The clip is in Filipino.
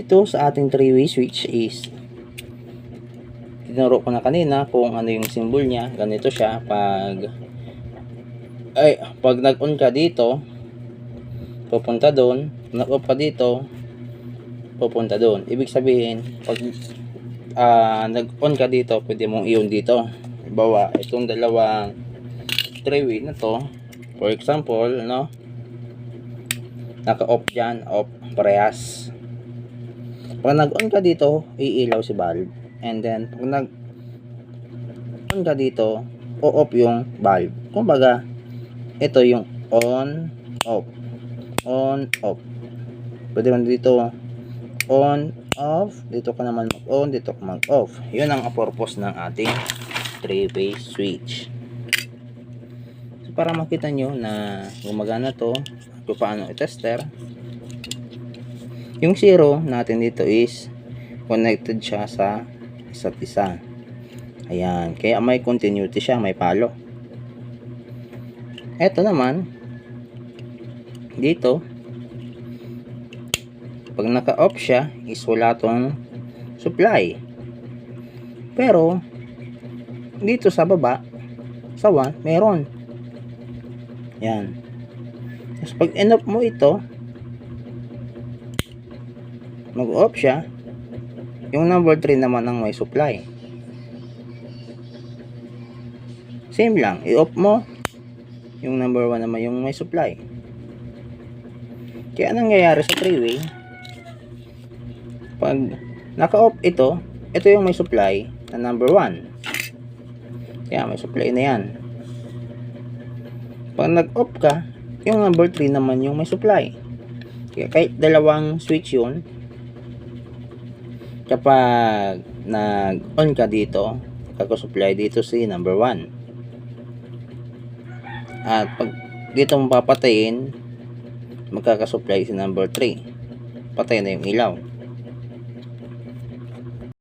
Ito sa ating 3-way switch is tinuro ko na kanina kung ano yung symbol niya. Ganito siya pag nag-on ka dito pupunta doon, nag-off ka dito pupunta doon. Ibig sabihin pag nag-on ka dito, pwede mong i-on dito. Halimbawa, itong dalawang 3-way na to, for example, no, naka-off dyan, off parehas. Pag nag-on ka dito, iilaw si valve, and then pag nag-on ka dito, o-off yung valve. Kumbaga, ito yung on, off, on, off. Pwede man dito on, off, dito ka naman mag-on, dito ka mag-off. Yun ang purpose ng ating 3-way switch. So, para makita nyo na gumagana to, kung paano i-tester, yung 0 natin dito is connected siya sa isa't isa. Ayan, kaya may continuity siya, may palo. Eto naman dito, pag naka-off siya is wala tong supply. Pero dito sa baba sa 1 meron. Yan. Tapos pag in-off mo ito, mag-off siya, yung number 3 naman ang may supply. Same lang, i-off mo, yung number 1 naman yung may supply. Kaya anong nangyayari sa 3-way, pag naka-off ito yung may supply na number 1. Kaya may supply na yan. Pag nag-off ka, yung number 3 naman yung may supply. Kaya kahit dalawang switch yun, kapag nag-on ka dito, kaka-supply dito si number 1. At pag dito mo papatayin, magkakasupply si number 3. Patay na yung ilaw.